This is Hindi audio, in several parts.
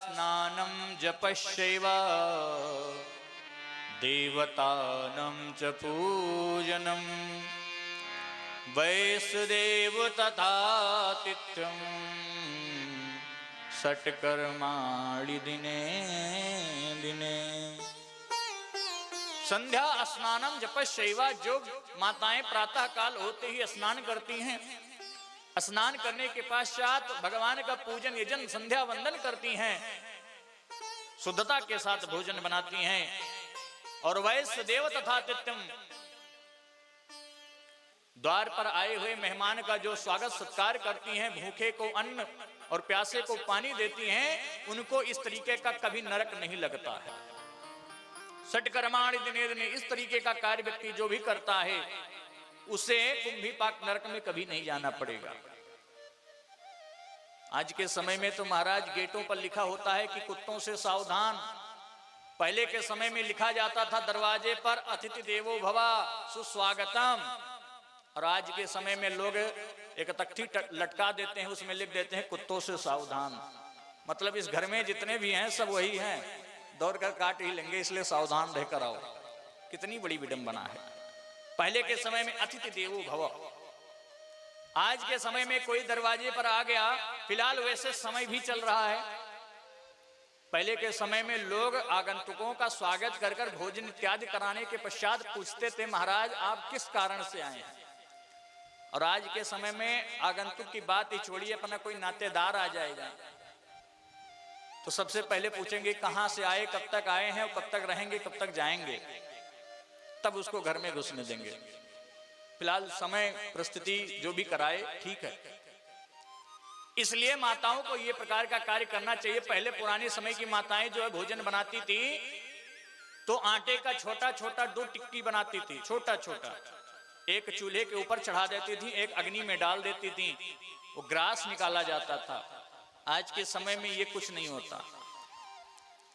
स्नानं जपश्चैव देवतानं च पूजनं वैष्णदेव तथातिथ्यं षट्कर्माणि दिने दिने। संध्या स्नानम जपश्चैव, जो माताएं प्रातः काल होते ही स्नान करती हैं, स्नान करने के पश्चात भगवान का पूजन यजन संध्या वंदन करती हैं, शुद्धता के साथ भोजन बनाती हैं, और वैष्णदेव तथातिथ्यम, द्वार पर आए हुए मेहमान का जो स्वागत सत्कार करती हैं, भूखे को अन्न और प्यासे को पानी देती हैं, उनको इस तरीके का कभी नरक नहीं लगता है। षट्कर्माणि दिने दिने, इस तरीके का कार्य व्यक्ति जो भी करता है उसे कुंभीपाक नरक में कभी नहीं जाना पड़ेगा। आज के समय में तो महाराज गेटों पर लिखा होता है कि कुत्तों से सावधान। पहले के समय में लिखा जाता था दरवाजे पर अतिथि देवो भव सुस्वागतम, और आज के समय में लोग एक तख्ती लटका देते हैं, उसमें लिख देते हैं कुत्तों से सावधान। मतलब इस घर में जितने भी हैं सब वही हैं, दौड़ कर काट ही लेंगे, इसलिए सावधान रहकर आओ। कितनी बड़ी विडंबना है। पहले के समय में अतिथि देवो भव, आज के समय में कोई दरवाजे पर आ गया। फिलहाल वैसे समय भी चल रहा है। पहले के समय में लोग आगंतुकों का स्वागत कर कर भोजन इत्यादि कराने के पश्चात पूछते थे महाराज आप किस कारण से आए हैं। और आज के समय में आगंतुक की बात ही छोड़िए, अपना कोई नातेदार आ जाएगा तो सबसे पहले पूछेंगे कहां से आए, कब तक आए हैं, कब तक रहेंगे, कब तक जाएंगे, तब उसको घर में घुसने देंगे। फिलहाल समय परिस्थिति जो भी कराए ठीक है। इसलिए माताओं को ये प्रकार का कार्य करना चाहिए। पहले पुराने समय की माताएं जो है भोजन बनाती थी तो आटे का छोटा छोटा 2 टिक्की बनाती थी, छोटा छोटा, एक चूल्हे के ऊपर चढ़ा देती थी, एक अग्नि में डाल देती थी, वो ग्रास निकाला जाता था। आज के समय में ये कुछ नहीं होता।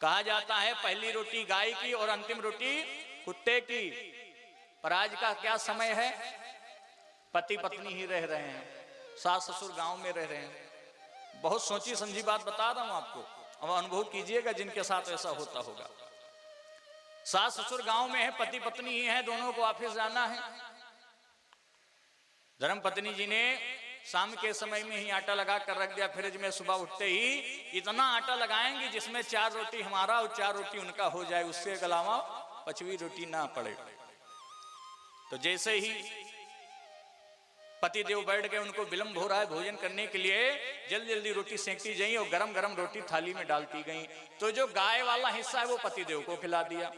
कहा जाता है पहली रोटी गाय की और अंतिम रोटी कुत्ते की। पर आज का क्या समय है, पति पत्नी ही रह रहे हैं, सास ससुर गांव में रह रहे हैं। बहुत सोची समझी बात बता रहा हूं आपको, अब अनुभव कीजिएगा जिनके साथ ऐसा होता होगा। सास ससुर गांव में है, पति पत्नी ही है, दोनों को ऑफिस जाना है। धर्म पत्नी जी ने शाम के समय में ही आटा लगा कर रख दिया फ्रिज में, सुबह उठते ही इतना आटा लगाएंगे जिसमें 4 रोटी हमारा और 4 रोटी उनका हो जाए, उससे अलावा 5वीं रोटी ना पड़े। तो जैसे ही पति देव बैठ गए, उनको विलंब हो रहा है भोजन करने के लिए, जल्दी जल्दी रोटी सेंकती गई और गरम गरम रोटी थाली में डालती गई। तो जो गाय वाला हिस्सा है वो पति देव को खिला दिया,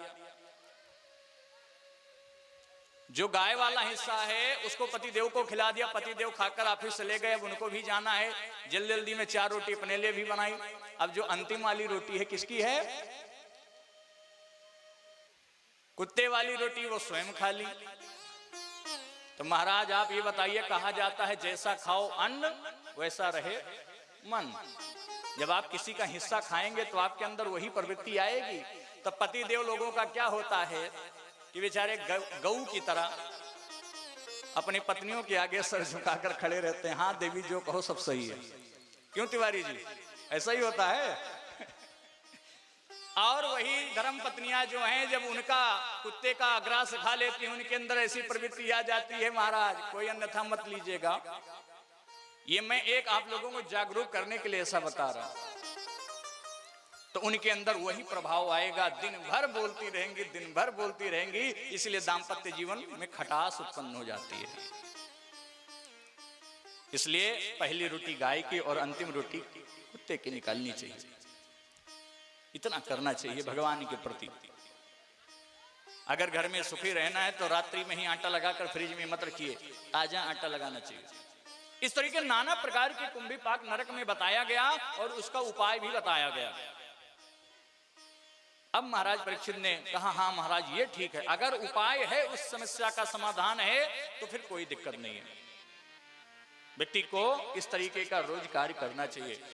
जो गाय वाला हिस्सा है उसको पति देव को खिला दिया। पति देव खाकर ऑफिस चले गए, अब उनको भी जाना है, जल्दी जल्दी में 4 रोटी अपने लिए भी बनाई। अब जो अंतिम वाली रोटी है किसकी है, कुत्ते वाली रोटी वो स्वयं खा ली। तो महाराज आप ये बताइए, कहा जाता है जैसा खाओ अन्न वैसा रहे मन। जब आप किसी का हिस्सा खाएंगे तो आपके अंदर वही प्रवृत्ति आएगी। तो पति देव लोगों का क्या होता है कि बेचारे गऊ की तरह अपनी पत्नियों के आगे सर झुकाकर खड़े रहते हैं। हाँ देवी जो कहो सब सही है। क्यों तिवारी जी, ऐसा ही होता है। और वही धर्म पत्नियां जो हैं, जब उनका कुत्ते का अग्रास खा लेती हैं, उनके अंदर ऐसी प्रवृत्ति आ जाती है महाराज कोई अन्यथा मत लीजिएगा। ये मैं एक आप लोगों को जागरूक करने के लिए ऐसा बता रहा हूं। तो उनके अंदर वही प्रभाव आएगा, दिन भर बोलती रहेंगी, दिन भर बोलती रहेंगी। इसलिए दाम्पत्य जीवन में खटास उत्पन्न हो जाती है। इसलिए पहली रोटी गाय की और अंतिम रोटी कुत्ते की निकालनी चाहिए। इतना करना चाहिए भगवान के प्रति। अगर घर में सुखी रहना है तो रात्रि में ही आटा लगाकर फ्रिज में मत रखिए, ताजा आटा लगाना चाहिए। इस तरीके नाना प्रकार के कुंभीपाक नरक में बताया गया और उसका उपाय भी बताया गया। अब महाराज परीक्षित ने कहा हाँ महाराज ये ठीक है, अगर उपाय है, उस समस्या का समाधान है तो फिर कोई दिक्कत नहीं है। व्यक्ति को इस तरीके का रोज कार्य करना चाहिए।